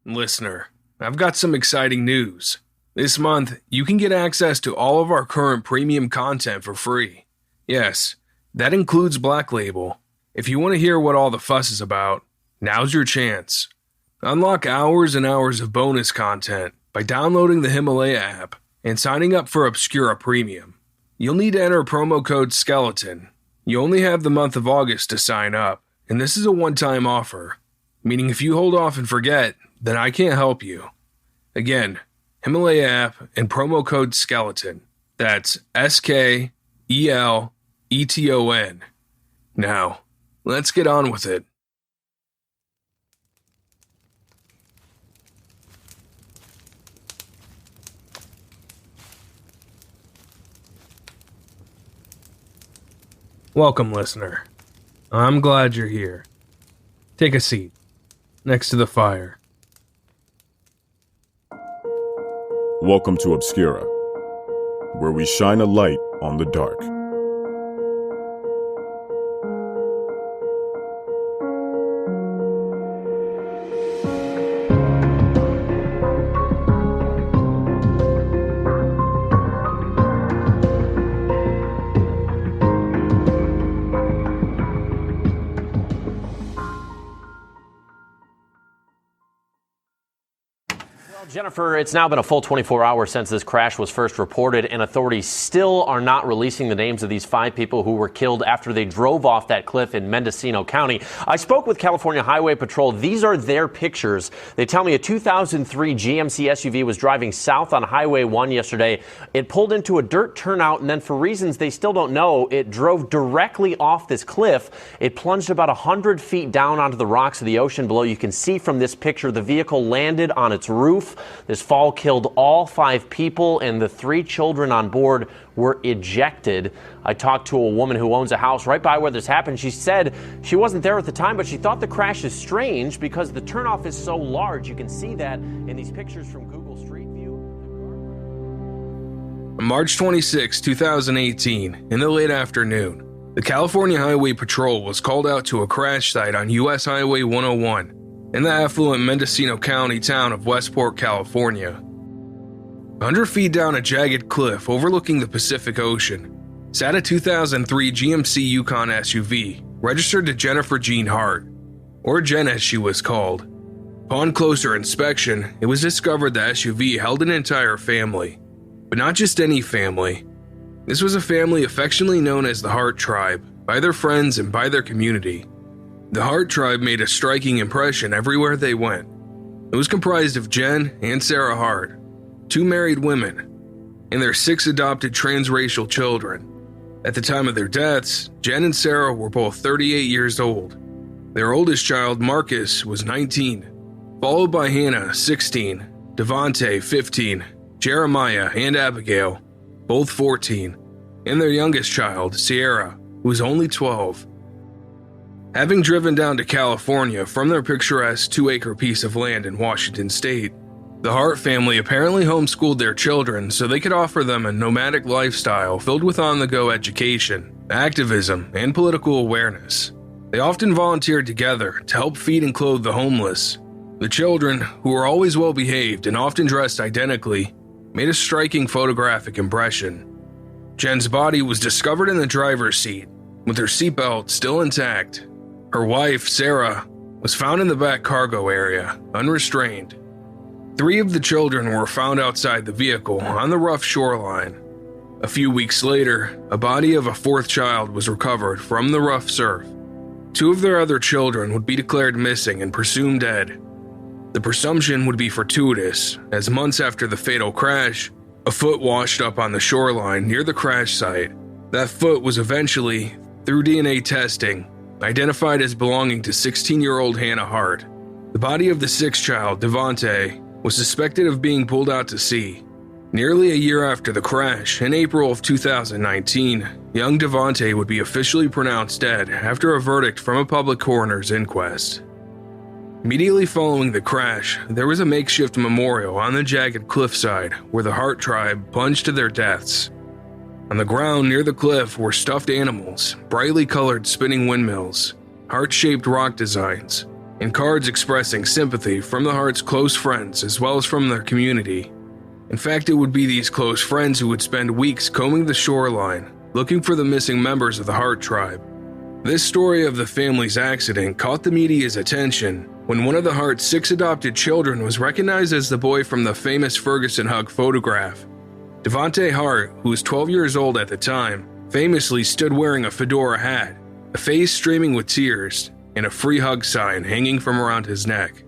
Listener, I've got some exciting news. This month, you can get access to all of our current premium content for free. Yes, that includes Black Label. If you want to hear what all the fuss is about, now's your chance. Unlock hours and hours of bonus content by downloading the Himalaya app and signing up for Obscura Premium. You'll need to enter promo code SKELETON. You only have the month of August to sign up, and this is a one-time offer, meaning if you hold off and forget, then I can't help you. Again, Himalaya app and promo code SKELETON. That's SKELETON. Now, let's get on with it. Welcome, listener. I'm glad you're here. Take a seat next to the fire. Welcome to Obscura, where we shine a light on the dark. Jennifer, it's now been a full 24 hours since this crash was first reported, and authorities still are not releasing the names of these 5 people who were killed after they drove off that cliff in Mendocino County. I spoke with California Highway Patrol. These are their pictures. They tell me a 2003 GMC SUV was driving south on Highway 1 yesterday. It pulled into a dirt turnout, and then for reasons they still don't know, it drove directly off this cliff. It plunged about 100 feet down onto the rocks of the ocean below. You can see from this picture the vehicle landed on its roof. This fall killed all 5 people, and the 3 children on board were ejected. I talked to a woman who owns a house right by where this happened. She said she wasn't there at the time, but she thought the crash is strange because the turnoff is so large. You can see that in these pictures from Google Street View. On March 26, 2018, in the late afternoon, the California Highway Patrol was called out to a crash site on U.S. Highway 101. In the affluent Mendocino County town of Westport, California. 100 feet down a jagged cliff overlooking the Pacific Ocean sat a 2003 GMC Yukon SUV registered to Jennifer Jean Hart, or Jen as she was called. Upon closer inspection, it was discovered the SUV held an entire family, but not just any family. This was a family affectionately known as the Hart tribe by their friends and by their community. The Hart tribe made a striking impression everywhere they went. It was comprised of Jen and Sarah Hart, 2 married women, and their 6 adopted transracial children. At the time of their deaths, Jen and Sarah were both 38 years old. Their oldest child, Marcus, was 19, followed by Hannah, 16, Devontae, 15, Jeremiah and Abigail, both 14, and their youngest child, Sierra, who was only 12. Having driven down to California from their picturesque 2-acre piece of land in Washington state, the Hart family apparently homeschooled their children so they could offer them a nomadic lifestyle filled with on-the-go education, activism, and political awareness. They often volunteered together to help feed and clothe the homeless. The children, who were always well-behaved and often dressed identically, made a striking photographic impression. Jen's body was discovered in the driver's seat, with her seatbelt still intact. Her wife, Sarah, was found in the back cargo area, unrestrained. 3 of the children were found outside the vehicle on the rough shoreline. A few weeks later, a body of a 4th child was recovered from the rough surf. 2 of their other children would be declared missing and presumed dead. The presumption would be fortuitous, as months after the fatal crash, a foot washed up on the shoreline near the crash site. That foot was eventually, through DNA testing, identified as belonging to 16-year-old Hannah Hart. The body of the 6th child, Devontae, was suspected of being pulled out to sea. Nearly a year after the crash, in April of 2019, young Devontae would be officially pronounced dead after a verdict from a public coroner's inquest. Immediately following the crash, there was a makeshift memorial on the jagged cliffside where the Hart tribe plunged to their deaths. On the ground near the cliff were stuffed animals, brightly colored spinning windmills, heart-shaped rock designs, and cards expressing sympathy from the Hart's close friends as well as from their community. In fact, it would be these close friends who would spend weeks combing the shoreline, looking for the missing members of the Hart tribe. This story of the family's accident caught the media's attention when one of the Hart's 6 adopted children was recognized as the boy from the famous Ferguson hug photograph. Devontae Hart, who was 12 years old at the time, famously stood wearing a fedora hat, a face streaming with tears, and a free hug sign hanging from around his neck.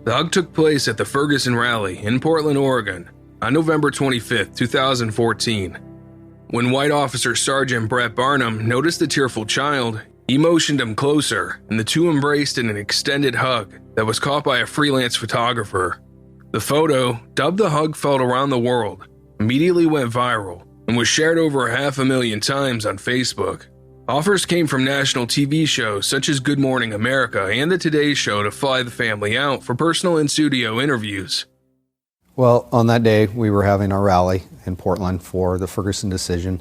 The hug took place at the Ferguson Rally in Portland, Oregon, on November 25, 2014. When White Officer Sergeant Brett Barnum noticed the tearful child, he motioned him closer, and the two embraced in an extended hug that was caught by a freelance photographer. The photo, dubbed "The Hug Felt Around the World," immediately went viral and was shared over 500,000 times on Facebook. Offers came from national TV shows such as Good Morning America and The Today Show to fly the family out for personal in-studio interviews. Well, on that day, we were having our rally in Portland for the Ferguson decision,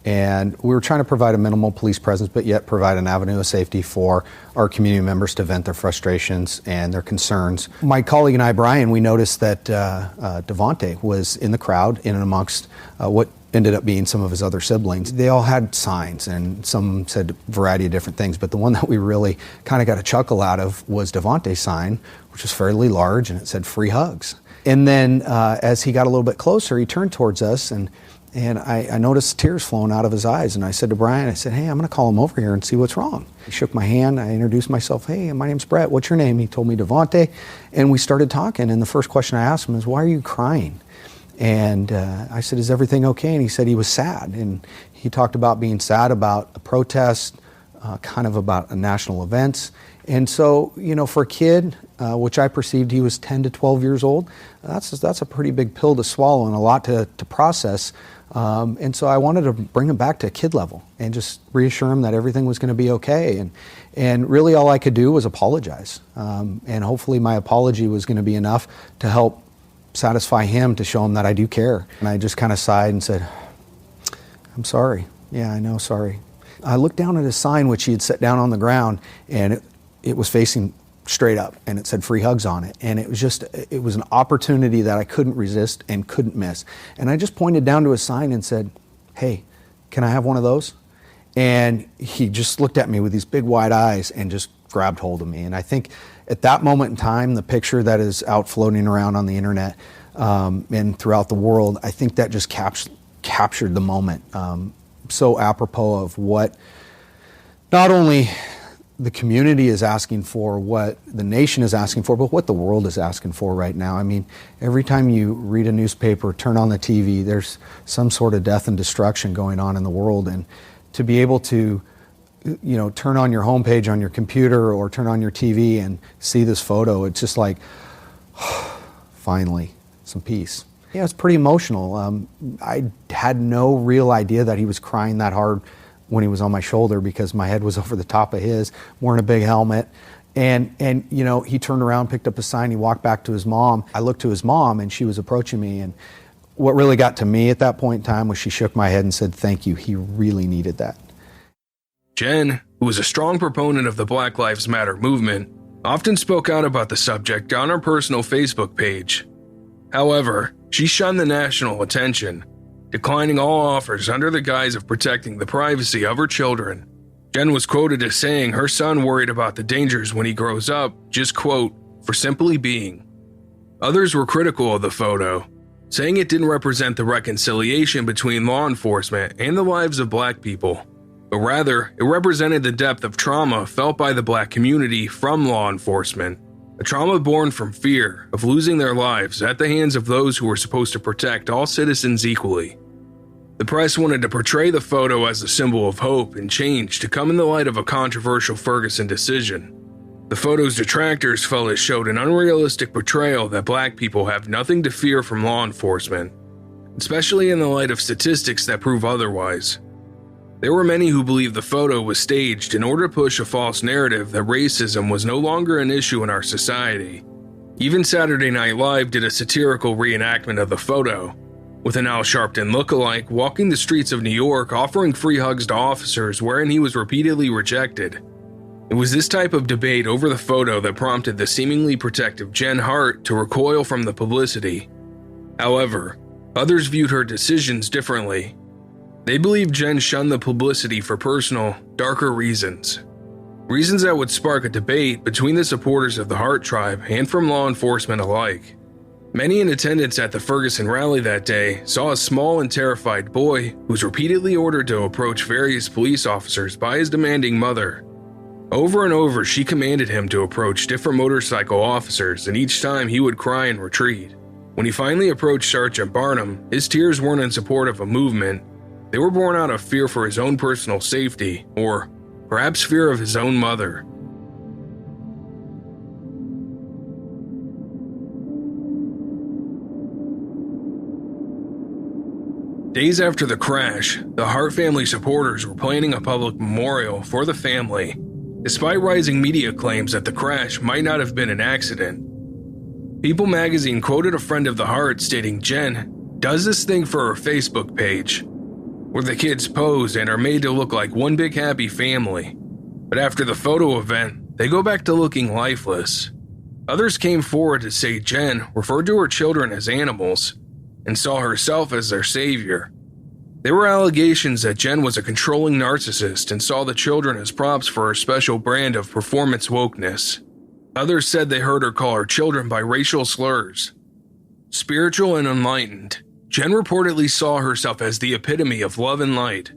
and we were trying to provide a minimal police presence, but yet provide an avenue of safety for our community members to vent their frustrations and their concerns. My colleague and I, Brian, we noticed that Devontae was in the crowd, in and amongst what ended up being some of his other siblings. They all had signs, and some said a variety of different things, but the one that we really kind of got a chuckle out of was Devontae's sign, which was fairly large, and it said "Free Hugs." And then as he got a little bit closer, he turned towards us, and I noticed tears flowing out of his eyes. And I said to Brian, I said, "Hey, I'm going to call him over here and see what's wrong." He shook my hand. I introduced myself. "Hey, my name's Brett. What's your name?" He told me Devontae. And we started talking. And the first question I asked him is, "Why are you crying?" And I said, "Is everything okay?" And he said he was sad. And he talked about being sad about a protest, kind of about a national events. And so, you know, for a kid, which I perceived he was 10 to 12 years old, that's a pretty big pill to swallow and a lot to process. And so I wanted to bring him back to kid level and just reassure him that everything was going to be okay. And really all I could do was apologize. And hopefully my apology was going to be enough to help satisfy him, to show him that I do care. And I just kind of sighed and said, "I'm sorry. Yeah, I know, sorry." I looked down at his sign, which he had set down on the ground, and it was facing straight up, and it said "Free Hugs" on it. And it was an opportunity that I couldn't resist and couldn't miss. And I just pointed down to his sign and said, "Hey, can I have one of those?" And he just looked at me with these big wide eyes and just grabbed hold of me. And I think at that moment in time, the picture that is out floating around on the internet and throughout the world, I think that just captured the moment. So apropos of what not only the community is asking for, what the nation is asking for, but what the world is asking for right now. I mean, every time you read a newspaper, turn on the TV, there's some sort of death and destruction going on in the world. And to be able to, you know, turn on your homepage on your computer or turn on your TV and see this photo, it's just like, finally, some peace. Yeah, it's pretty emotional. I had no real idea that he was crying that hard when he was on my shoulder, because my head was over the top of his, wearing a big helmet. And you know, he turned around, picked up a sign, he walked back to his mom. I looked to his mom, and she was approaching me. And what really got to me at that point in time was she shook my head and said, "Thank you, he really needed that." Jen, who was a strong proponent of the Black Lives Matter movement, often spoke out about the subject on her personal Facebook page. However, she shunned the national attention, declining all offers under the guise of protecting the privacy of her children. Jen was quoted as saying her son worried about the dangers when he grows up, just quote, "for simply being." Others were critical of the photo, saying it didn't represent the reconciliation between law enforcement and the lives of Black people, but rather it represented the depth of trauma felt by the Black community from law enforcement, a trauma born from fear of losing their lives at the hands of those who were supposed to protect all citizens equally. The press wanted to portray the photo as a symbol of hope and change to come in the light of a controversial Ferguson decision. The photo's detractors felt it showed an unrealistic portrayal that Black people have nothing to fear from law enforcement, especially in the light of statistics that prove otherwise. There were many who believed the photo was staged in order to push a false narrative that racism was no longer an issue in our society. Even Saturday Night Live did a satirical reenactment of the photo, with an Al Sharpton lookalike walking the streets of New York offering free hugs to officers wherein he was repeatedly rejected. It was this type of debate over the photo that prompted the seemingly protective Jen Hart to recoil from the publicity. However, others viewed her decisions differently. They believed Jen shunned the publicity for personal, darker reasons. Reasons that would spark a debate between the supporters of the Hart tribe and from law enforcement alike. Many in attendance at the Ferguson rally that day saw a small and terrified boy who was repeatedly ordered to approach various police officers by his demanding mother. Over and over, she commanded him to approach different motorcycle officers, and each time he would cry and retreat. When he finally approached Sergeant Barnum, his tears weren't in support of a movement. They were born out of fear for his own personal safety, or perhaps fear of his own mother. Days after the crash, the Hart family supporters were planning a public memorial for the family, despite rising media claims that the crash might not have been an accident. People magazine quoted a friend of the Hart stating Jen does this thing for her Facebook page, where the kids pose and are made to look like one big happy family. But after the photo event, they go back to looking lifeless. Others came forward to say Jen referred to her children as animals and saw herself as their savior. There were allegations that Jen was a controlling narcissist and saw the children as props for her special brand of performance wokeness. Others said they heard her call her children by racial slurs. Spiritual and enlightened, Jen reportedly saw herself as the epitome of love and light.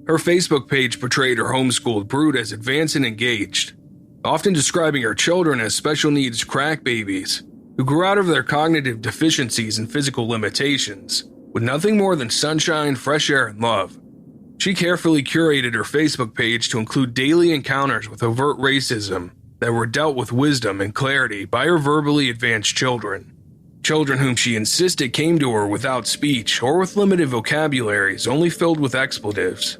Her Facebook page portrayed her homeschooled brood as advanced and engaged, often describing her children as special needs crack babies who grew out of their cognitive deficiencies and physical limitations with nothing more than sunshine, fresh air, and love. She carefully curated her Facebook page to include daily encounters with overt racism that were dealt with wisdom and clarity by her verbally advanced children. Children whom she insisted came to her without speech or with limited vocabularies only filled with expletives.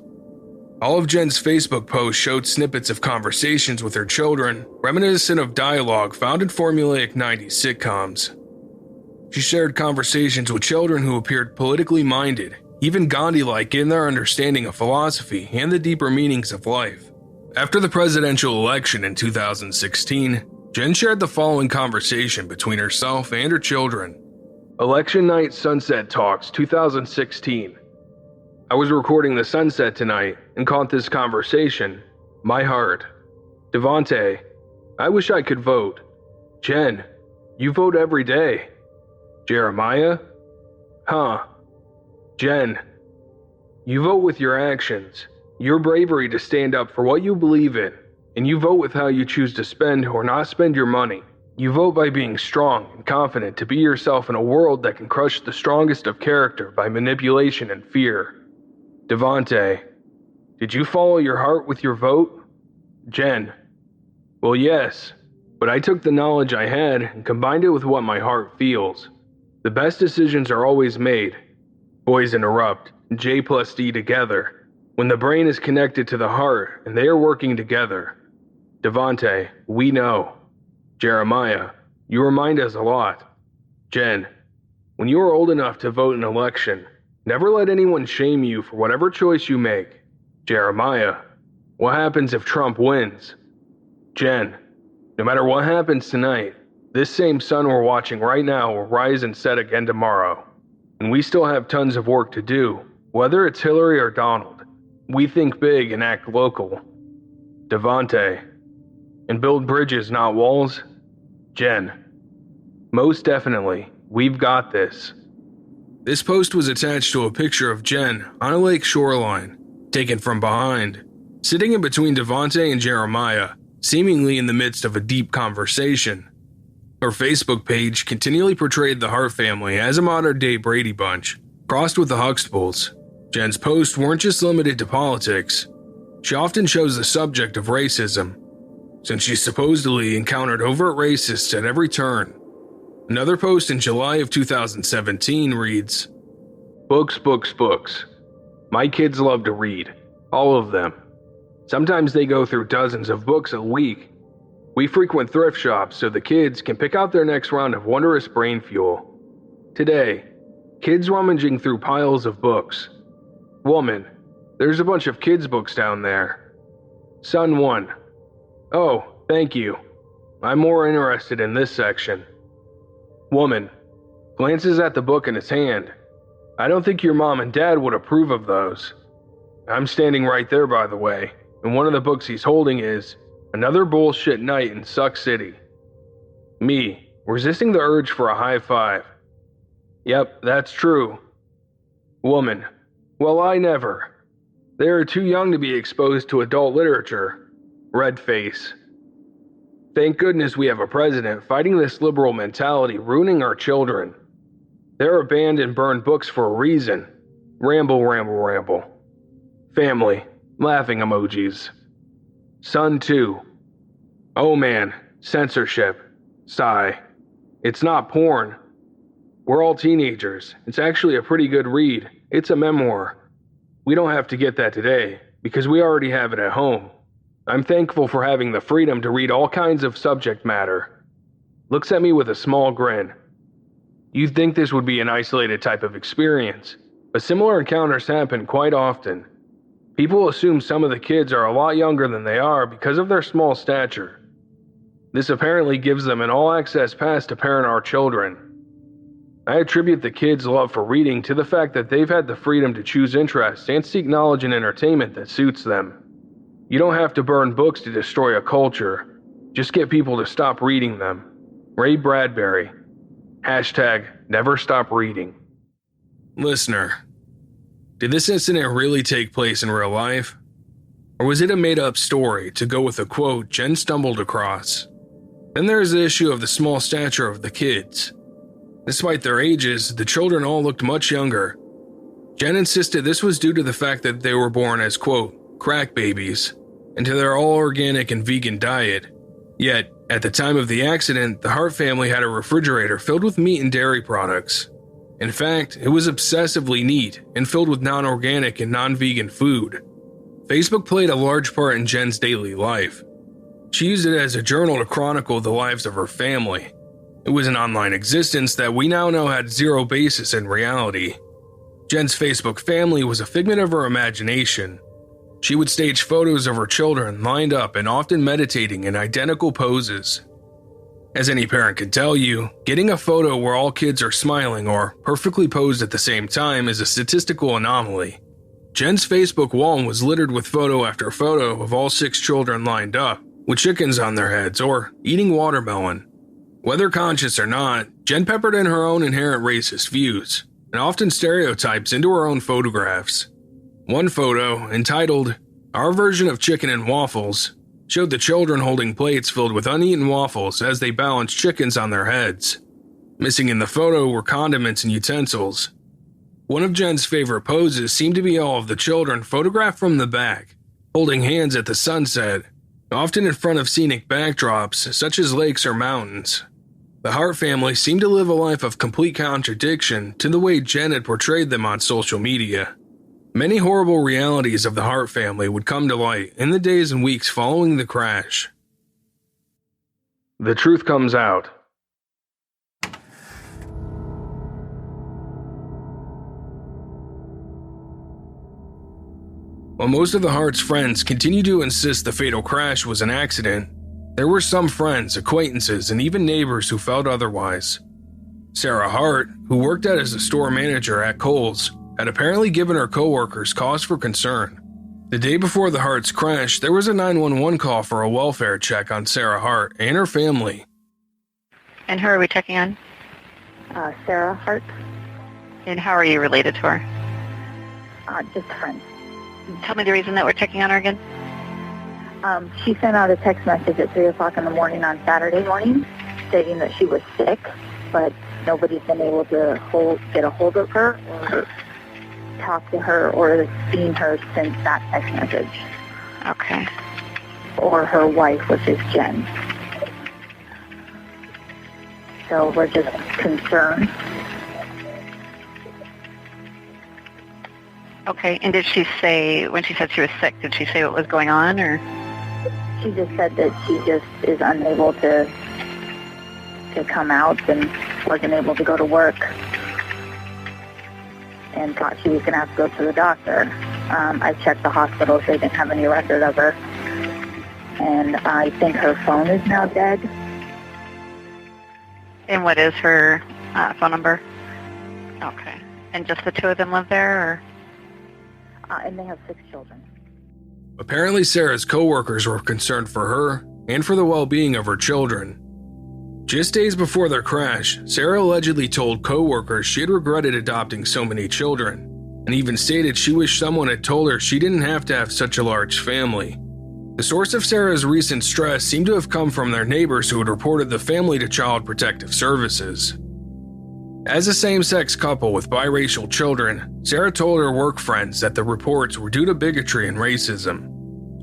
All of Jen's Facebook posts showed snippets of conversations with her children, reminiscent of dialogue found in formulaic 90s sitcoms. She shared conversations with children who appeared politically minded, even Gandhi-like in their understanding of philosophy and the deeper meanings of life. After the presidential election in 2016, Jen shared the following conversation between herself and her children. Election Night Sunset Talks 2016. I was recording the sunset tonight and caught this conversation. My heart. Devontae, I wish I could vote. Jen, you vote every day. Jeremiah? Huh. Jen, you vote with your actions, your bravery to stand up for what you believe in, and you vote with how you choose to spend or not spend your money. You vote by being strong and confident to be yourself in a world that can crush the strongest of character by manipulation and fear. Devontae, did you follow your heart with your vote? Jen, well, yes, but I took the knowledge I had and combined it with what my heart feels. The best decisions are always made. Boys interrupt, J plus D together, when the brain is connected to the heart and they are working together. Devontae, we know. Jeremiah, you remind us a lot. Jen, when you are old enough to vote in an election, never let anyone shame you for whatever choice you make. Jeremiah, what happens if Trump wins? Jen, no matter what happens tonight, this same sun we're watching right now will rise and set again tomorrow. And we still have tons of work to do, whether it's Hillary or Donald. We think big and act local. Devontae, and build bridges, not walls. Jen, most definitely, we've got this. This post was attached to a picture of Jen on a lake shoreline, taken from behind, sitting in between Devontae and Jeremiah, seemingly in the midst of a deep conversation. Her Facebook page continually portrayed the Hart family as a modern-day Brady Bunch, crossed with the Huxtables. Jen's posts weren't just limited to politics. She often chose the subject of racism, since she supposedly encountered overt racists at every turn. Another post in July of 2017 reads, Books, books, books. My kids love to read. All of them. Sometimes they go through dozens of books a week. We frequent thrift shops so the kids can pick out their next round of wondrous brain fuel. Today, kids rummaging through piles of books. Woman, there's a bunch of kids' books down there. Son 1, Oh, thank you. I'm more interested in this section. Woman glances at the book in his hand. I don't think your mom and dad would approve of those. I'm standing right there, by the way, and one of the books he's holding is Another Bullshit Night in Suck City. Me, resisting the urge for a high five. Yep, that's true. Woman, well, I never. They are too young to be exposed to adult literature. Red face. Thank goodness we have a president fighting this liberal mentality, ruining our children. There are banned and burned books for a reason. Ramble, ramble, ramble. Family. Laughing emojis. Son 2. Oh man, censorship. Sigh. It's not porn. We're all teenagers. It's actually a pretty good read. It's a memoir. We don't have to get that today, because we already have it at home. I'm thankful for having the freedom to read all kinds of subject matter. Looks at me with a small grin. You'd think this would be an isolated type of experience, but similar encounters happen quite often. People assume some of the kids are a lot younger than they are because of their small stature. This apparently gives them an all-access pass to parent our children. I attribute the kids' love for reading to the fact that they've had the freedom to choose interests and seek knowledge and entertainment that suits them. You don't have to burn books to destroy a culture. Just get people to stop reading them. Ray Bradbury. #never stop reading. Listener, did this incident really take place in real life? Or was it a made-up story to go with a quote Jen stumbled across? Then there's the issue of the small stature of the kids. Despite their ages, the children all looked much younger. Jen insisted this was due to the fact that they were born as, quote, crack babies, and to their all-organic and vegan diet. Yet, at the time of the accident, the Hart family had a refrigerator filled with meat and dairy products. In fact, it was obsessively neat and filled with non-organic and non-vegan food. Facebook played a large part in Jen's daily life. She used it as a journal to chronicle the lives of her family. It was an online existence that we now know had zero basis in reality. Jen's Facebook family was a figment of her imagination. She would stage photos of her children lined up and often meditating in identical poses. As any parent can tell you, getting a photo where all kids are smiling or perfectly posed at the same time is a statistical anomaly. Jen's Facebook wall was littered with photo after photo of all 6 children lined up, with chickens on their heads or eating watermelon. Whether conscious or not, Jen peppered in her own inherent racist views, and often stereotypes into her own photographs. One photo, entitled, Our Version of Chicken and Waffles, showed the children holding plates filled with uneaten waffles as they balanced chickens on their heads. Missing in the photo were condiments and utensils. One of Jen's favorite poses seemed to be all of the children photographed from the back, holding hands at the sunset, often in front of scenic backdrops such as lakes or mountains. The Hart family seemed to live a life of complete contradiction to the way Jen had portrayed them on social media. Many horrible realities of the Hart family would come to light in the days and weeks following the crash. The truth comes out. While most of the Hart's friends continued to insist the fatal crash was an accident, there were some friends, acquaintances, and even neighbors who felt otherwise. Sarah Hart, who worked out as a store manager at Kohl's, had apparently given her coworkers cause for concern. The day before the Hart's crash, there was a 911 call for a welfare check on Sarah Hart and her family. And who are we checking on? Sarah Hart. And how are you related to her? Just a friend. Tell me the reason that we're checking on her again. She sent out a text message at 3 o'clock in the morning on Saturday morning stating that she was sick, but nobody's been able to get a hold of her or talk to her or seen her since that text message. Okay. Or her wife, which is Jen. So we're just concerned. Okay, and did she say, when she said she was sick, did she say what was going on, or? She just said that she just is unable to come out and wasn't able to go to work and thought she was going to have to go to the doctor. I checked the hospital, so they didn't have any record of her. and I think her phone is now dead. And what is her phone number? Okay. And just the two of them live there, or? And they have 6 children. Apparently, Sarah's coworkers were concerned for her and for the well-being of her children. Just days before their crash, Sarah allegedly told coworkers she had regretted adopting so many children, and even stated she wished someone had told her she didn't have to have such a large family. The source of Sarah's recent stress seemed to have come from their neighbors who had reported the family to Child Protective Services. As a same-sex couple with biracial children, Sarah told her work friends that the reports were due to bigotry and racism.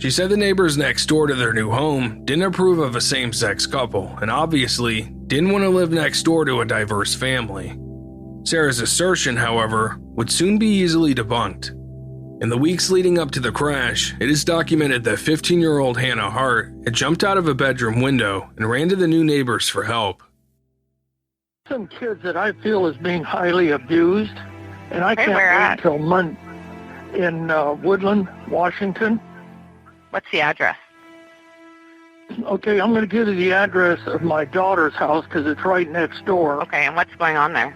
She said the neighbors next door to their new home didn't approve of a same-sex couple and obviously didn't want to live next door to a diverse family. Sarah's assertion, however, would soon be easily debunked. In the weeks leading up to the crash, it is documented that 15-year-old Hannah Hart had jumped out of a bedroom window and ran to the new neighbors for help. Some kids that I feel is being highly abused, and I can't wait until Monday in Woodland, Washington. What's the address? Okay, I'm going to give you the address of my daughter's house because it's right next door. Okay, and what's going on there?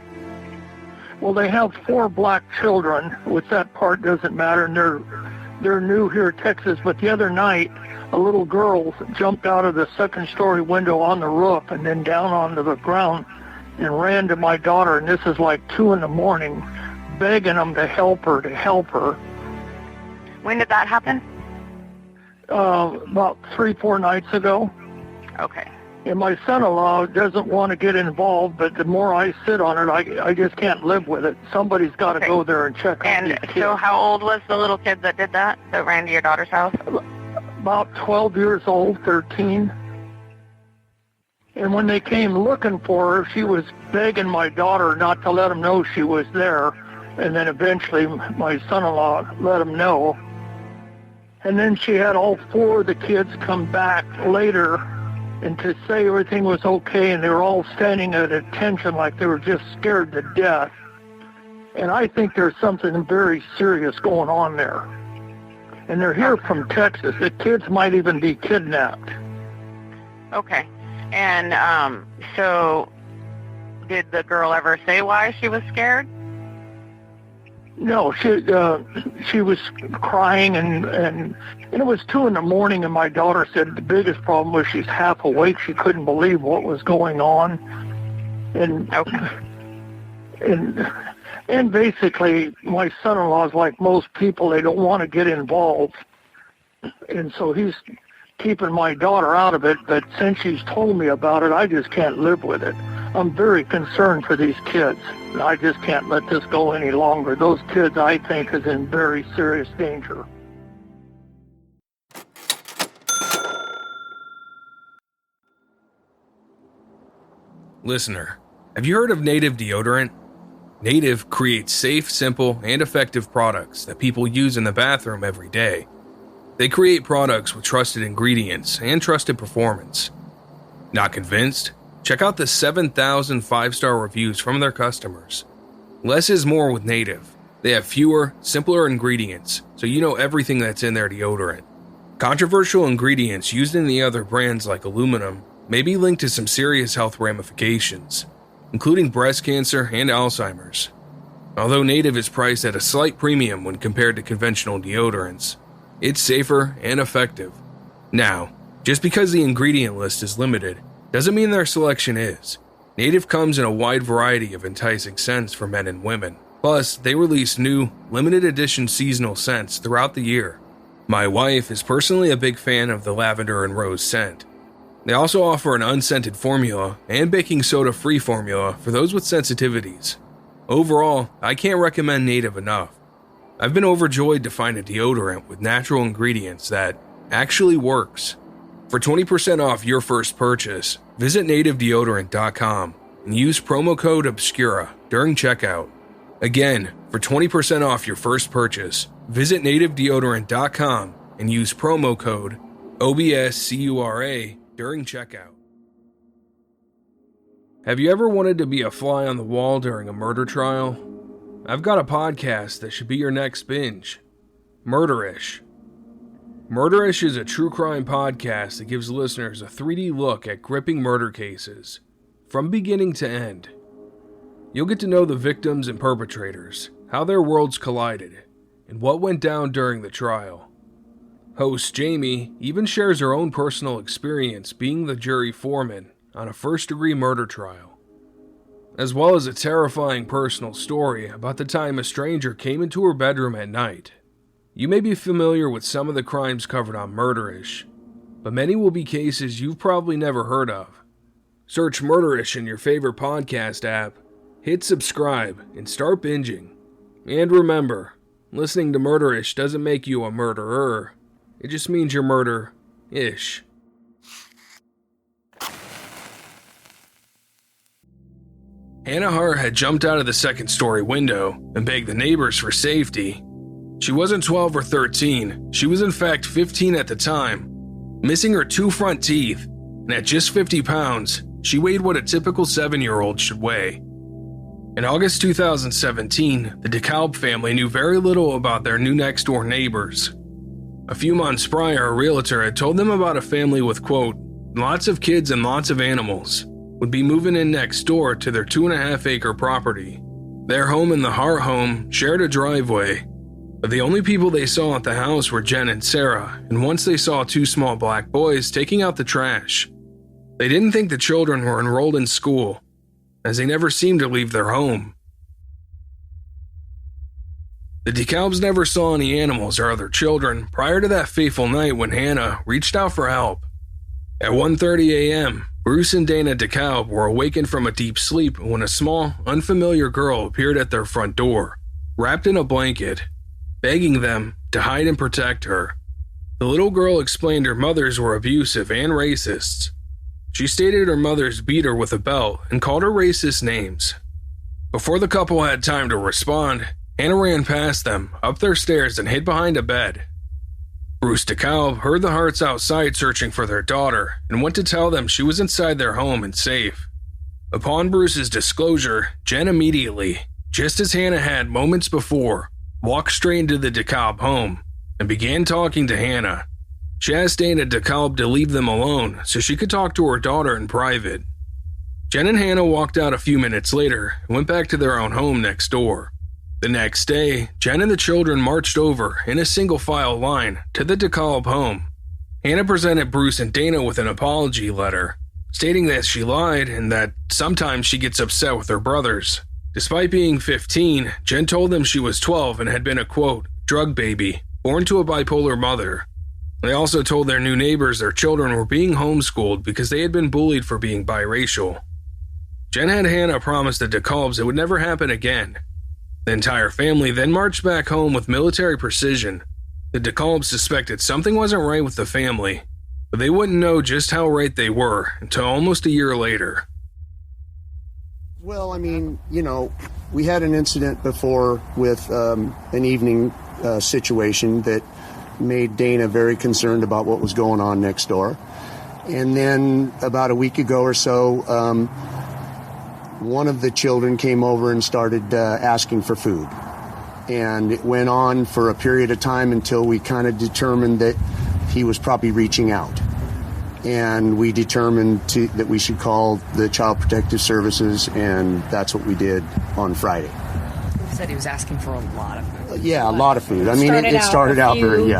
Well, they have 4 black children, which that part doesn't matter, and they're new here in Texas. But the other night, a little girl jumped out of the second-story window on the roof and then down onto the ground and ran to my daughter, and this is like 2 in the morning, begging them to help her. When did that happen? About 3-4 nights ago. Okay. And my son-in-law doesn't want to get involved, but the more I sit on it, I just can't live with it. Somebody's got to go there and check on these kids. And so how old was the little kid that did that ran to your daughter's house? About 12 years old, 13. And when they came looking for her, she was begging my daughter not to let them know she was there. And then eventually my son-in-law let him know. And then she had all 4 of the kids come back later and to say everything was okay, and they were all standing at attention like they were just scared to death. And I think there's something very serious going on there. And they're here from Texas. The kids might even be kidnapped. Okay. And so did the girl ever say why she was scared? No, she was crying, and it was 2 in the morning, and my daughter said the biggest problem was she's half awake. She couldn't believe what was going on. And and basically, my son-in-law is like most people. They don't want to get involved. And so he's keeping my daughter out of it, but since she's told me about it, I just can't live with it. I'm very concerned for these kids. I just can't let this go any longer. Those kids, I think, is in very serious danger. Listener, have you heard of Native Deodorant? Native creates safe, simple, and effective products that people use in the bathroom every day. They create products with trusted ingredients and trusted performance. Not convinced? Check out the 7,000 5-star reviews from their customers. Less is more with Native. They have fewer, simpler ingredients, so you know everything that's in their deodorant. Controversial ingredients used in the other brands like aluminum may be linked to some serious health ramifications, including breast cancer and Alzheimer's. Although Native is priced at a slight premium when compared to conventional deodorants, it's safer and effective. Now, just because the ingredient list is limited, doesn't mean their selection is. Native comes in a wide variety of enticing scents for men and women. Plus, they release new, limited edition seasonal scents throughout the year. My wife is personally a big fan of the lavender and rose scent. They also offer an unscented formula and baking soda-free formula for those with sensitivities. Overall, I can't recommend Native enough. I've been overjoyed to find a deodorant with natural ingredients that actually works. For 20% off your first purchase, visit nativedeodorant.com and use promo code OBSCURA during checkout. Again, for 20% off your first purchase, visit nativedeodorant.com and use promo code OBSCURA during checkout. Have you ever wanted to be a fly on the wall during a murder trial? I've got a podcast that should be your next binge. Murderish. Murderish is a true crime podcast that gives listeners a 3D look at gripping murder cases, from beginning to end. You'll get to know the victims and perpetrators, how their worlds collided, and what went down during the trial. Host Jamie even shares her own personal experience being the jury foreman on a first-degree murder trial, as well as a terrifying personal story about the time a stranger came into her bedroom at night. You may be familiar with some of the crimes covered on Murderish, but many will be cases you've probably never heard of. Search Murderish in your favorite podcast app, hit subscribe, and start binging. And remember, listening to Murderish doesn't make you a murderer. It just means you're murder-ish. Hannah Hart had jumped out of the second-story window and begged the neighbors for safety. She wasn't 12 or 13, she was in fact 15 at the time, missing her 2 front teeth, and at just 50 pounds, she weighed what a typical 7-year-old should weigh. In August 2017, the DeKalb family knew very little about their new next-door neighbors. A few months prior, a realtor had told them about a family with, quote, lots of kids and lots of animals, would be moving in next door to their 2.5-acre property. Their home and the Hart home shared a driveway, but the only people they saw at the house were Jen and Sarah, and once they saw 2 small black boys taking out the trash. They didn't think the children were enrolled in school, as they never seemed to leave their home. The DeKalbs never saw any animals or other children prior to that fateful night when Hannah reached out for help. At 1:30 a.m., Bruce and Dana DeKalb were awakened from a deep sleep when a small, unfamiliar girl appeared at their front door, wrapped in a blanket, begging them to hide and protect her. The little girl explained her mothers were abusive and racists. She stated her mothers beat her with a belt and called her racist names. Before the couple had time to respond, Hannah ran past them, up their stairs, and hid behind a bed. Bruce DeKalb heard the Harts outside searching for their daughter and went to tell them she was inside their home and safe. Upon Bruce's disclosure, Jen immediately, just as Hannah had moments before, walked straight into the DeKalb home and began talking to Hannah. She asked Dana DeKalb to leave them alone so she could talk to her daughter in private. Jen and Hannah walked out a few minutes later and went back to their own home next door. The next day, Jen and the children marched over in a single-file line to the DeKalb home. Hannah presented Bruce and Dana with an apology letter, stating that she lied and that sometimes she gets upset with her brothers. Despite being 15, Jen told them she was 12 and had been a, quote, drug baby, born to a bipolar mother. They also told their new neighbors their children were being homeschooled because they had been bullied for being biracial. Jen had Hannah promise the DeKalbs it would never happen again. The entire family then marched back home with military precision. The DeKalbs suspected something wasn't right with the family, but they wouldn't know just how right they were until almost a year later. Well, I mean, we had an incident before with an evening situation that made Dana very concerned about what was going on next door. And then about a week ago or so, one of the children came over and started asking for food. And it went on for a period of time until we kind of determined that he was probably reaching out. And we determined that we should call the Child Protective Services, and that's what we did on Friday. He said he was asking for a lot of food. Yeah, a lot of food. I mean, it started out very,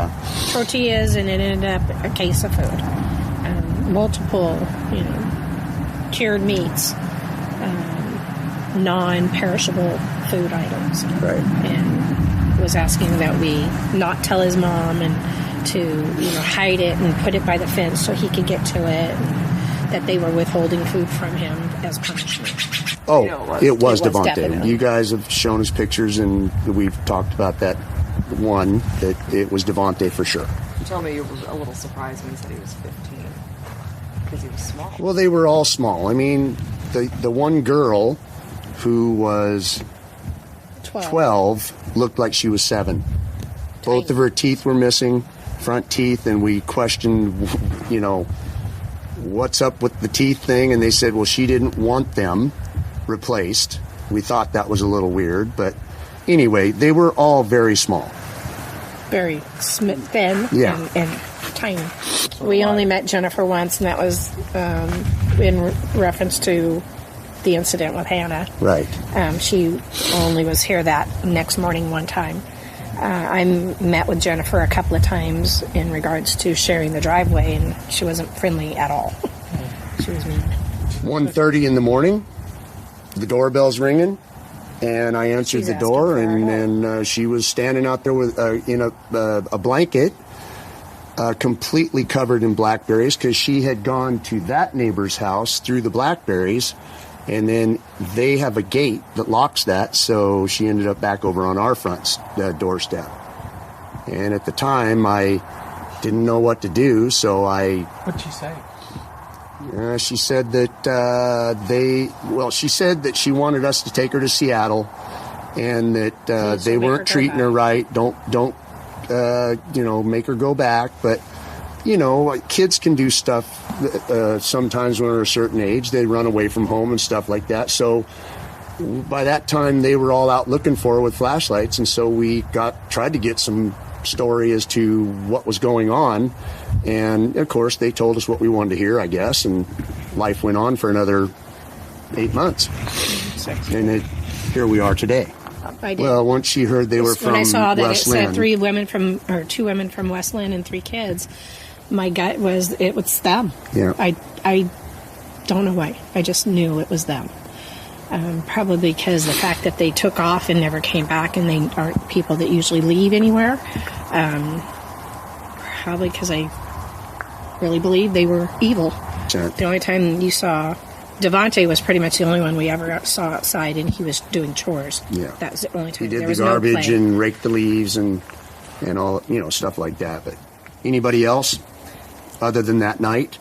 tortillas, and it ended up a case of food. Multiple, cured meats, non-perishable food items. Right. And was asking that we not tell his mom and to hide it and put it by the fence so he could get to it, and that they were withholding food from him as punishment. Oh, it was Devontae. Definitely. You guys have shown us pictures, and we've talked about that one, that it was Devontae for sure. You told me you were a little surprised when he said he was 15, because he was small. Well, they were all small. I mean, the one girl who was 12 looked like she was 7. Both of her teeth were missing, front teeth, and we questioned, what's up with the teeth thing, and they said, well, she didn't want them replaced. We thought that was a little weird, but anyway, they were all very small. very thin and tiny. We only met Jennifer once, and that was in reference to the incident with Hannah. Right. She only was here that next morning one time. I met with Jennifer a couple of times in regards to sharing the driveway, and she wasn't friendly at all. She was mean. 1:30 in the morning, the doorbell's ringing, and I answered the door, and then she was standing out there with in a blanket, completely covered in blackberries, because she had gone to that neighbor's house through the blackberries, and then they have a gate that locks that, so she ended up back over on our front doorstep. And at the time, I didn't know what to do, so What'd she say? She said that she said that she wanted us to take her to Seattle, and that they weren't treating her right. Don't make her go back. But kids can do stuff sometimes when they're a certain age. They run away from home and stuff like that. So by that time, they were all out looking for her with flashlights, and so we tried to get some story as to what was going on. And of course, they told us what we wanted to hear, I guess, and life went on for another 8 months. And here we are today. Well, once she heard they were from West Lynn. When I saw that it said 2 women from West Lynn and 3 kids, my gut was it was them. Yeah. I don't know why. I just knew it was them. Probably because the fact that they took off and never came back, and they aren't people that usually leave anywhere. Probably because I really believe they were evil. Sure. The only time you saw Devontae was pretty much the only one we ever saw outside, and he was doing chores. Yeah. That was the only time. He did the garbage and raked the leaves and all, stuff like that. But anybody else other than that night?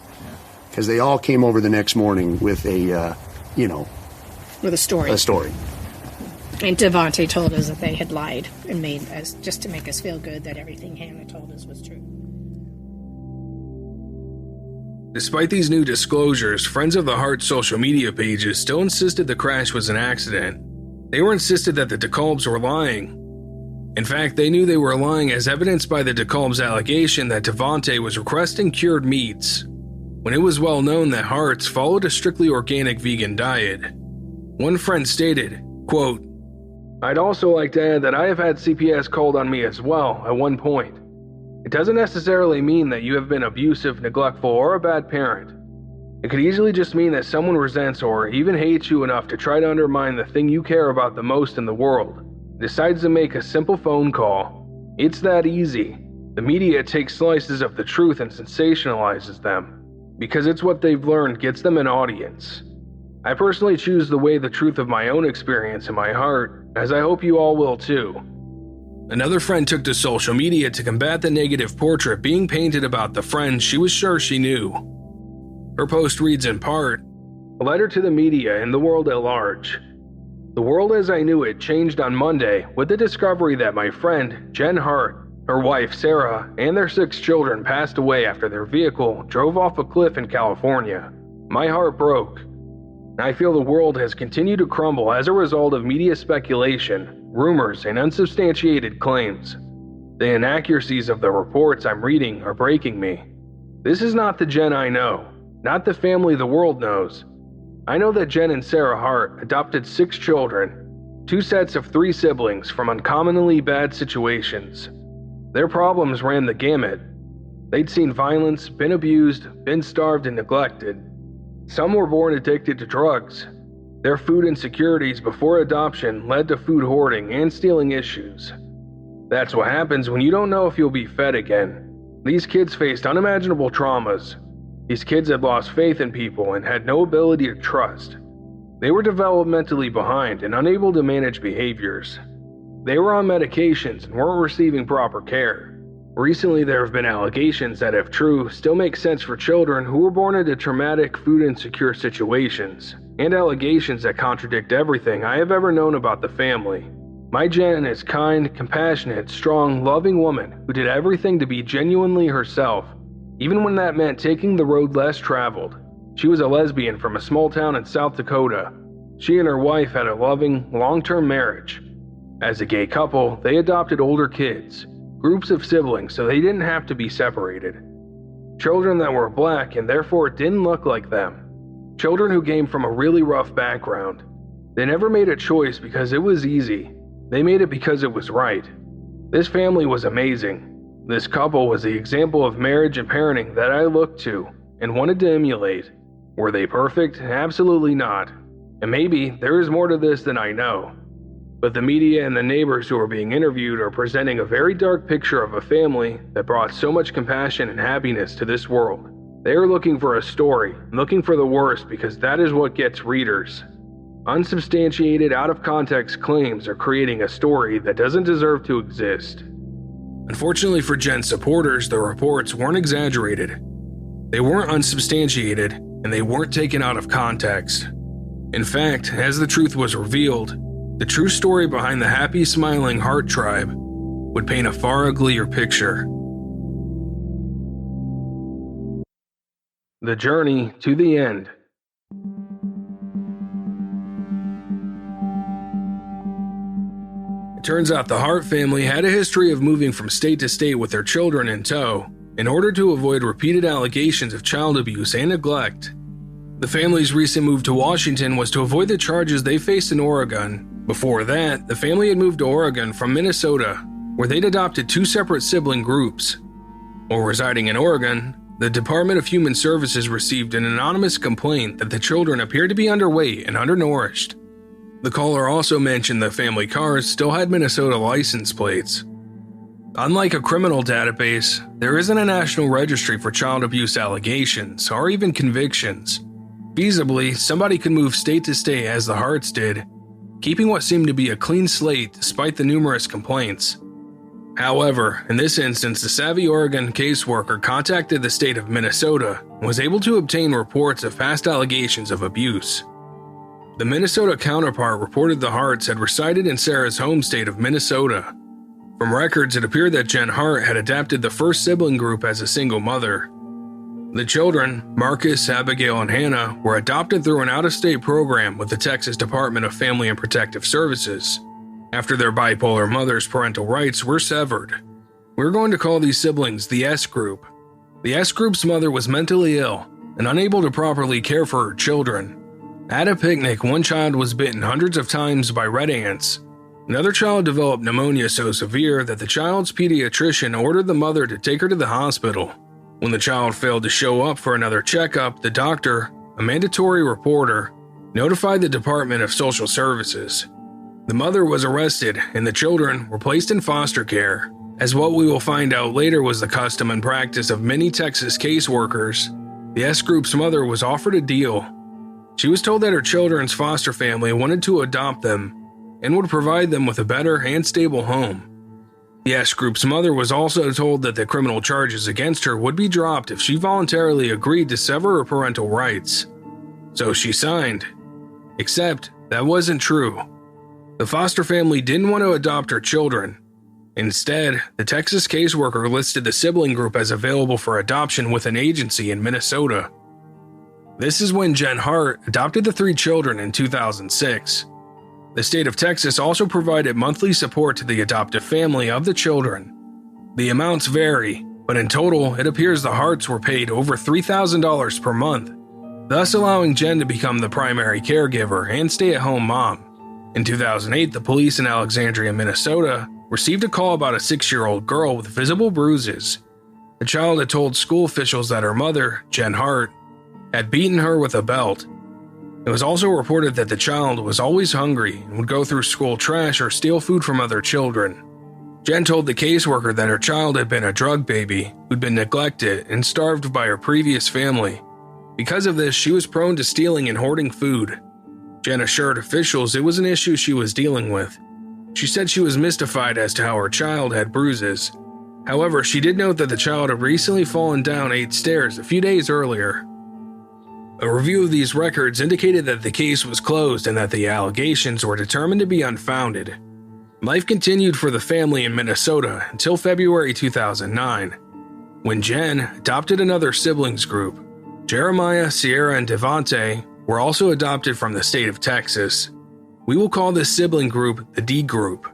Because they all came over the next morning with a, with a story. A story. And Devontae told us that they had lied and made us, just to make us feel good that everything Hannah told us was true. Despite these new disclosures, friends of the Hart social media pages still insisted the crash was an accident. They were insisted that the DeKalbs were lying. In fact, they knew they were lying as evidenced by the DeKalbs' allegation that Devontae was requesting cured meats, when it was well known that Hart's followed a strictly organic vegan diet. One friend stated, quote, "I'd also like to add that I have had CPS called on me as well at one point. It doesn't necessarily mean that you have been abusive, neglectful, or a bad parent. It could easily just mean that someone resents or even hates you enough to try to undermine the thing you care about the most in the world, decides to make a simple phone call. It's that easy. The media takes slices of the truth and sensationalizes them, because it's what they've learned gets them an audience. I personally choose to weigh the truth of my own experience in my heart, as I hope you all will too." Another friend took to social media to combat the negative portrait being painted about the friend she was sure she knew. Her post reads in part, "A letter to the media and the world at large. The world as I knew it changed on Monday with the discovery that my friend, Jen Hart, her wife, Sarah, and their 6 children passed away after their vehicle drove off a cliff in California. My heart broke. I feel the world has continued to crumble as a result of media speculation, rumors, and unsubstantiated claims. The inaccuracies of the reports I'm reading are breaking me. This is not the Jen I know, not the family the world knows. I know that Jen and Sarah Hart adopted 6 children, 2 sets of 3 siblings from uncommonly bad situations. Their problems ran the gamut. They'd seen violence, been abused, been starved and neglected. Some were born addicted to drugs. Their food insecurities before adoption led to food hoarding and stealing issues. That's what happens when you don't know if you'll be fed again. These kids faced unimaginable traumas. These kids had lost faith in people and had no ability to trust. They were developmentally behind and unable to manage behaviors. They were on medications and weren't receiving proper care. Recently, there have been allegations that, if true, still make sense for children who were born into traumatic, food-insecure situations, and allegations that contradict everything I have ever known about the family. My Jen is kind, compassionate, strong, loving woman who did everything to be genuinely herself, even when that meant taking the road less traveled. She was a lesbian from a small town in South Dakota. She and her wife had a loving, long-term marriage. As a gay couple, they adopted older kids. groups of siblings so they didn't have to be separated. Children that were black and therefore didn't look like them. Children who came from a really rough background. They never made a choice because it was easy. They made it because it was right. This family was amazing. This couple was the example of marriage and parenting that I looked to and wanted to emulate. Were they perfect? Absolutely not. And maybe there is more to this than I know. But the media and the neighbors who are being interviewed are presenting a very dark picture of a family that brought so much compassion and happiness to this world. They are looking for a story, looking for the worst because that is what gets readers. Unsubstantiated, out-of-context claims are creating a story that doesn't deserve to exist. Unfortunately for Jen's supporters, the reports weren't exaggerated. They weren't unsubstantiated, and they weren't taken out of context. In fact, as the truth was revealed, the true story behind the happy, smiling Hart tribe would paint a far uglier picture. The journey to the end. It turns out the Hart family had a history of moving from state to state with their children in tow in order to avoid repeated allegations of child abuse and neglect. The family's recent move to Washington was to avoid the charges they faced in Oregon. Before that, the family had moved to Oregon from Minnesota, where they'd adopted two separate sibling groups. While residing in Oregon, the Department of Human Services received an anonymous complaint that the children appeared to be underweight and undernourished. The caller also mentioned the family cars still had Minnesota license plates. Unlike a criminal database, there isn't a national registry for child abuse allegations or even convictions. Feasibly, somebody could move state to state as the Harts did, keeping what seemed to be a clean slate despite the numerous complaints. However, in this instance, the savvy Oregon caseworker contacted the state of Minnesota and was able to obtain reports of past allegations of abuse. The Minnesota counterpart reported the Harts had resided in Sarah's home state of Minnesota. From records, it appeared that Jen Hart had adopted the first sibling group as a single mother. The children, Marcus, Abigail, and Hannah, were adopted through an out-of-state program with the Texas Department of Family and Protective Services. After their bipolar mother's parental rights were severed, we're going to call these siblings the S group. The S group's mother was mentally ill and unable to properly care for her children. At a picnic, one child was bitten hundreds of times by red ants. Another child developed pneumonia so severe that the child's pediatrician ordered the mother to take her to the hospital. When the child failed to show up for another checkup, the doctor, a mandatory reporter, notified the Department of Social Services. The mother was arrested and the children were placed in foster care. As what we will find out later was the custom and practice of many Texas caseworkers, the S group's mother was offered a deal. She was told that her children's foster family wanted to adopt them and would provide them with a better and stable home. The S group's mother was also told that the criminal charges against her would be dropped if she voluntarily agreed to sever her parental rights. So she signed. Except that wasn't true. The foster family didn't want to adopt her children. Instead, the Texas caseworker listed the sibling group as available for adoption with an agency in Minnesota. This is when Jen Hart adopted the three children in 2006. The state of Texas also provided monthly support to the adoptive family of the children. The amounts vary, but in total, it appears the Harts were paid over $3,000 per month, thus allowing Jen to become the primary caregiver and stay-at-home mom. In 2008, the police in Alexandria, Minnesota, received a call about a 6-year-old girl with visible bruises. The child had told school officials that her mother, Jen Hart, had beaten her with a belt. It was also reported that the child was always hungry and would go through school trash or steal food from other children. Jen told the caseworker that her child had been a drug baby who'd been neglected and starved by her previous family. Because of this, she was prone to stealing and hoarding food. Jen assured officials it was an issue she was dealing with. She said she was mystified as to how her child had bruises. However, she did note that the child had recently fallen down 8 stairs a few days earlier. A review of these records indicated that the case was closed and that the allegations were determined to be unfounded. Life continued for the family in Minnesota until February 2009, when Jen adopted another siblings group. Jeremiah, Sierra, and Devontae were also adopted from the state of Texas. We will call this sibling group the D group.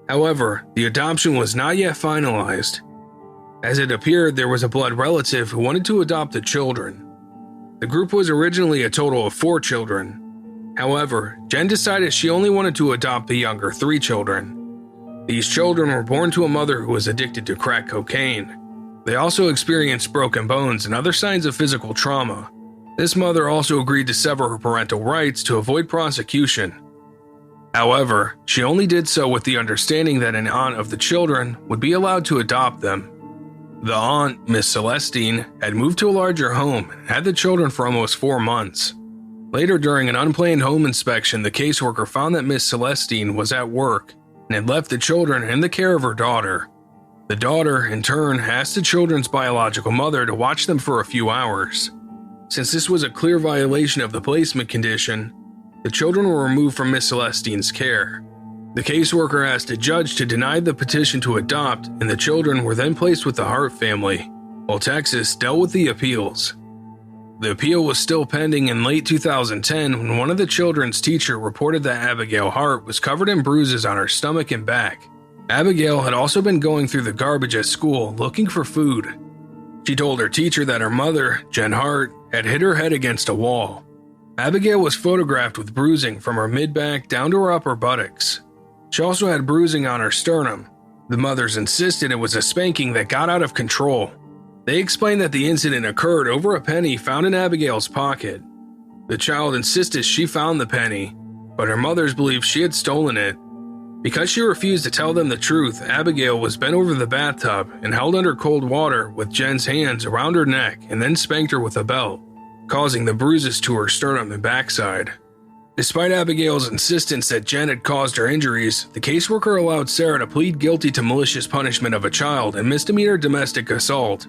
However, the adoption was not yet finalized, as it appeared there was a blood relative who wanted to adopt the children. The group was originally a total of 4 children. However, Jen decided she only wanted to adopt the younger 3 children. These children were born to a mother who was addicted to crack cocaine. They also experienced broken bones and other signs of physical trauma. This mother also agreed to sever her parental rights to avoid prosecution. However, she only did so with the understanding that an aunt of the children would be allowed to adopt them. The aunt, Miss Celestine, had moved to a larger home and had the children for almost 4 months. Later, during an unplanned home inspection, the caseworker found that Miss Celestine was at work and had left the children in the care of her daughter. The daughter, in turn, asked the children's biological mother to watch them for a few hours. Since this was a clear violation of the placement condition, the children were removed from Miss Celestine's care. The caseworker asked a judge to deny the petition to adopt, and the children were then placed with the Hart family, while Texas dealt with the appeals. The appeal was still pending in late 2010 when one of the children's teacher reported that Abigail Hart was covered in bruises on her stomach and back. Abigail had also been going through the garbage at school looking for food. She told her teacher that her mother, Jen Hart, had hit her head against a wall. Abigail was photographed with bruising from her mid-back down to her upper buttocks. She also had bruising on her sternum. The mothers insisted it was a spanking that got out of control. They explained that the incident occurred over a penny found in Abigail's pocket. The child insisted she found the penny, but her mothers believed she had stolen it. Because she refused to tell them the truth, Abigail was bent over the bathtub and held under cold water with Jen's hands around her neck and then spanked her with a belt, causing the bruises to her sternum and backside. Despite Abigail's insistence that Jen had caused her injuries, the caseworker allowed Sarah to plead guilty to malicious punishment of a child and misdemeanor domestic assault.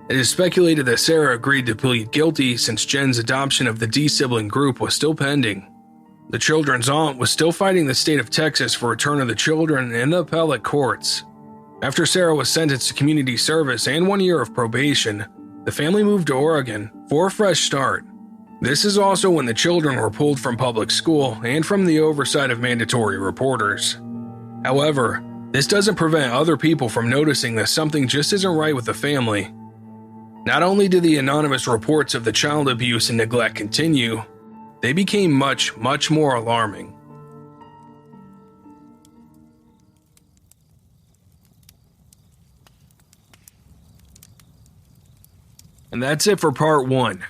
It is speculated that Sarah agreed to plead guilty since Jen's adoption of the D-sibling group was still pending. The children's aunt was still fighting the state of Texas for return of the children in the appellate courts. After Sarah was sentenced to community service and 1 year of probation, the family moved to Oregon for a fresh start. This is also when the children were pulled from public school and from the oversight of mandatory reporters. However, this doesn't prevent other people from noticing that something just isn't right with the family. Not only did the anonymous reports of the child abuse and neglect continue, they became much more alarming. And that's it for part 1.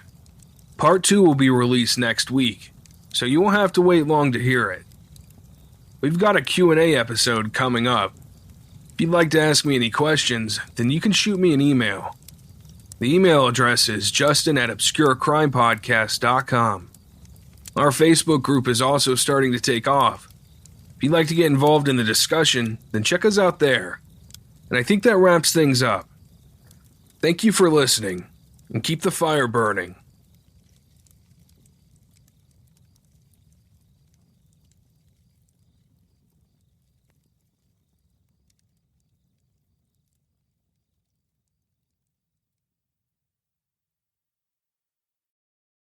Part 2 will be released next week, so you won't have to wait long to hear it. We've got a Q&A episode coming up. If you'd like to ask me any questions, then you can shoot me an email. The email address is justin@obscurecrimepodcast.com. Our Facebook group is also starting to take off. If you'd like to get involved in the discussion, then check us out there. And I think that wraps things up. Thank you for listening, and keep the fire burning.